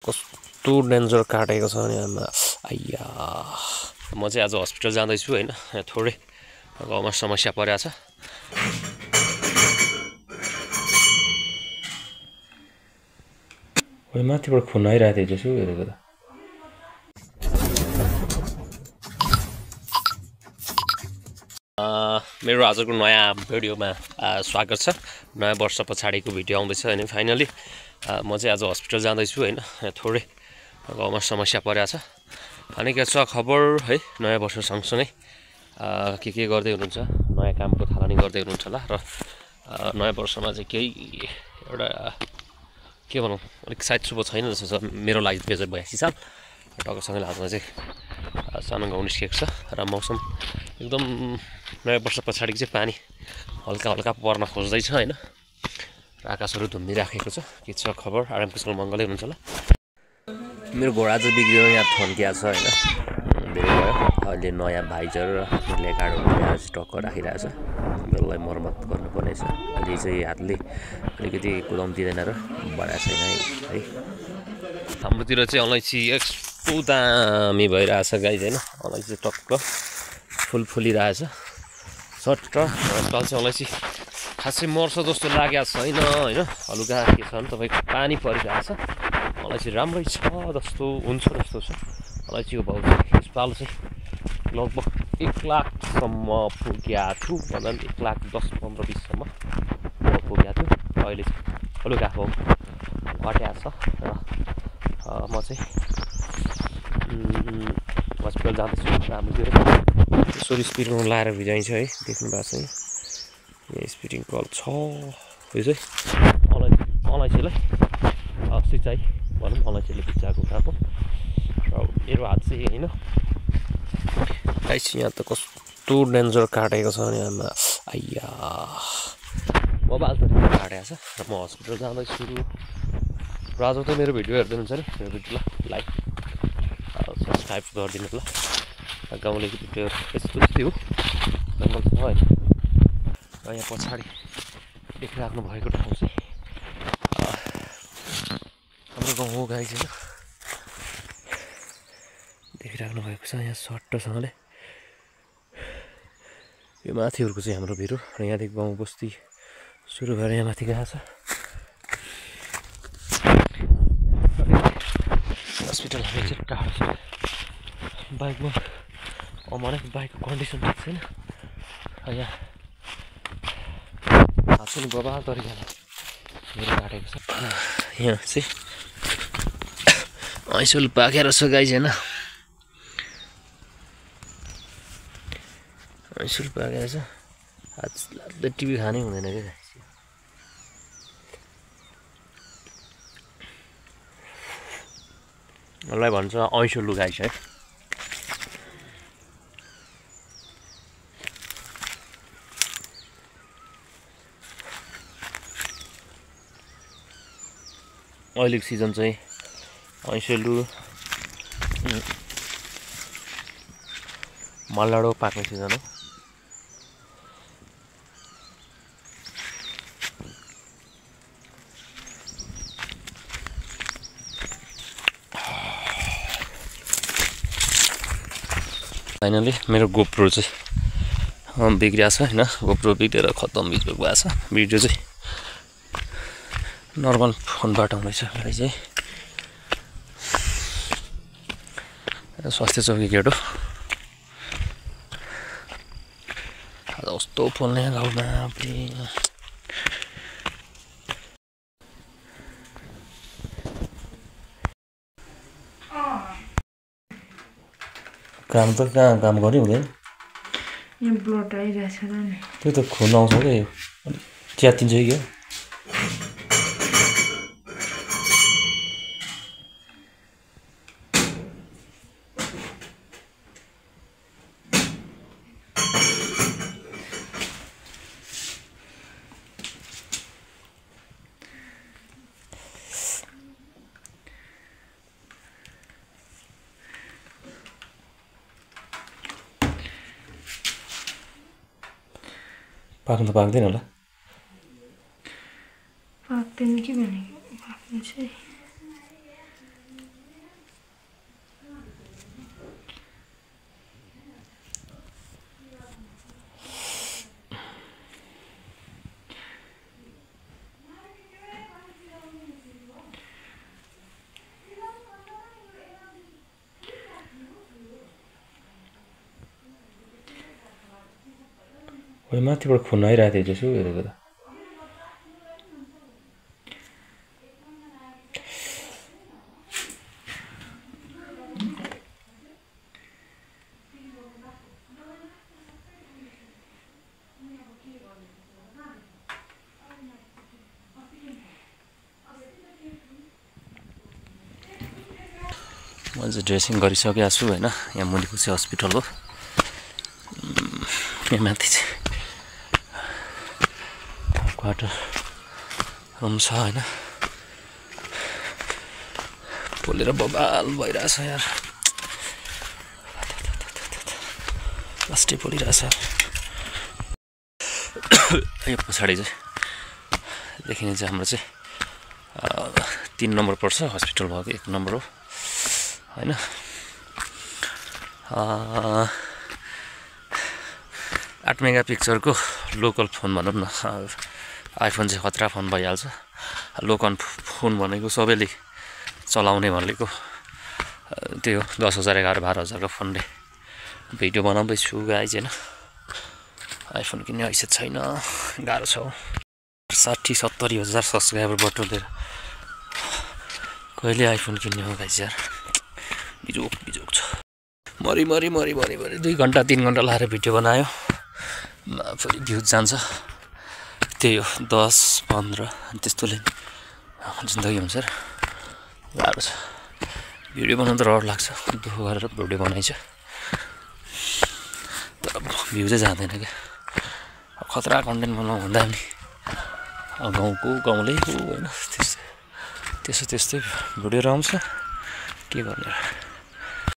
कस्तो डेन्जर काटेको छ नि आमा आइया म चाहिँ आज हस्पिटल जाँदैछु हैन थोरै गाउँमा समस्या परेको छ ओइ माथिबाट खुन आइरहेको थियो जसो हेरेको त मेरो आजको नयाँ भिडियोमा स्वागत छ नयाँ वर्ष पछाडिको भिडियो आउँदैछ हैन फाइनली म चाहिँ आज हस्पिटल जाँदैछु हैन थोरै गाउँमा समस्या परेको छ अनि के छ खबर है नयाँ वर्ष सँगसँगै के गर्दै हुनुहुन्छ नयाँ कामको थालनी गर्दै हुनुहुन्छ होला र नयाँ वर्षमा चाहिँ केही एउटा के भनौँ अलिक सायद शुभ छैन जस्तो छ मेरो लागि 2082 साल टक्कसँगै हातमा चाहिँ सानो गाउँ निस्केको छ र मौसम एकदम नयाँ वर्ष पछाडि चाहिँ पानी हल्का हल्का पर्न खोज्दैछ हैन आकाशहरू धुम्मिराखेको छ के छ खबर आराम कुशल मङ्गलै हुनुहुन्छ होला मेरो घोडा चाहिँ बिग्रियो यहाँ थन्किया छ हैन धेरै भयो अहिले नयाँ भाइजर र लेकार्डहरू ल्याएर स्टक राखिरहेछ यसलाई मर्मत गर्नुपर्ने छ अहिले चाहिँ हातले अलिकति कुदाउनु दिँदैन र बढाएको छैन है हाम्रोतिर चाहिँ अलैँची यस्तो दामी भइरहेछ गाइज हैन अलैँची टक्क फुल फुलिरहेछ सट्ट आजकल चाहिँ अलैँची खासै मर्छ जस्तो लागेको छैन हैन हलुका के छ भने तपाईँको पानी परिरहेछ अलैँची राम्रै छ जस्तो हुन्छ जस्तो छ अलैँचीको भाउ चाहिँ यसपाल चाहिँ लगभग 1 लाखसम्म पुगेको छु भन्दा पनि 1 लाख 10, 15, 20 सम्म पुगेको थियो अहिले चाहिँ हलुका भाउ घटेको छ र म चाहिँ हस्पिटल जाँदैछु हाम्रोतिर यसरी स्पिरिङ लाएर भिजाइन्छ है देख्नु भएको छ यहाँ स्पिरिङ कल छ यो चाहिँ अलैँचीलाई सिँचाइ भनौँ अलैँचीले भिजाएको खाएको र मेरो हात चाहिँ होइन यहाँ त कस्तो डेन्जर काटेको छ नि आमा आइया मोबाइल त काटेको छ र म हस्पिटल जाँदैछु र आज त मेरो भिडियो हेर्दै हुनुहुन्छ नि मेरो भिडियोलाई लाइक सब्सक्राइब गरिदिनु ल गाउँले भिडियो यस्तै हो जङ्गल छ होइन र यहाँ पछाडि देखिराख्नु भएको ठाउँ चाहिँ हाम्रो गाउँ हो गाई चाहिँ देखिराख्नु भएको छ यहाँ सट्टसँगले यो माथिहरूको चाहिँ हाम्रो भिर र यहाँदेखि गाउँ बस्ती सुरु भएर यहाँ माथि गएको छ हस्पिटल चाहिँ टाढो छ बाइकमा अनेक बाइकको कन्डिसन ठिक छैन यहाँ हात पनि बबाल तरिकाले मेरो काटेको छ यहाँ चाहिँ ऐसोल पाकेर छ गाई छैन ऐसोल पाकेर छ हात लाग्दै टिभी खानै हुँदैन क्या मलाई भन्छ ऐसो लुगाइ छ है अहिलेको सिजन चाहिँ ऐसोलु मलाडो पाक्ने सिजन हो फाइनली मेरो गोप्रो चाहिँ बिग्रिएको छ हैन गोप्रो बिग्रेर खत्तम भएको छ भिडियो चाहिँ नर्मल फोनबाट आउँदैछ मलाई चाहिँ स्वास्थ्य चौकी गेट हो आज कस्तो फोल्ने गाउँमा काम त कहाँ काम गरि हुँदैन यहाँ ब्लड आइरहेछ र नि त्यो त खुन आउँछ क्या च्यातिन्छ कि क्या पाक्नु त पाक्दैन होला पाक्दैन कि भने पाक्नु चाहिँ ओइ माथिबाट खुन आइरहेको थियो जसो हेरेको त म चाहिँ ड्रेसिङ गरिसकेको छु हैन यहाँ मुनिको चाहिँ हस्पिटल हो यहाँ माथि चाहिँ क्वार्टर रुम छ हैन पोलेर बबाल भइरहेछ यार लास्टै पोलिरहेछ यो पछाडि चाहिँ देखिने चाहिँ हाम्रो चाहिँ 3 नम्बर पर्छ हस्पिटल भएको 1 नम्बर हो हैन 8 मेगापिक्सलको लोकल फोन भनौँ न आइफोन चाहिँ खतरा फोन भइहाल्छ लोकल फोन भनेको सबैले चलाउने भनेको त्यो 10,000 11,000 12,000 को फोनले भिडियो बनाउँदैछु गाइज हैन आइफोन किन्ने हैसियत छैन गाह्रो छ 60-70 हजार सब्सक्राइबर बटुलेर कहिले आइफोन किन्ने हो गाइज यार बिजोक छ मरी 2 घण्टा 3 घण्टा लाएर भिडियो बनायो फेरि भ्युज जान्छ त्यही हो 10-15 त्यस्तोले जिन्दगी हुन्छ र गाह्रो छ भिडियो बनाउनु त रहर लाग्छ दुःख गरेर भिडियो बनाइन्छ तर भ्यू चाहिँ जाँदैन क्या खतरा कन्टेन्ट बनाउनु भन्दा पनि गाउँले होइन त्यस्तै भिडियोहरू आउँछ के गर्ने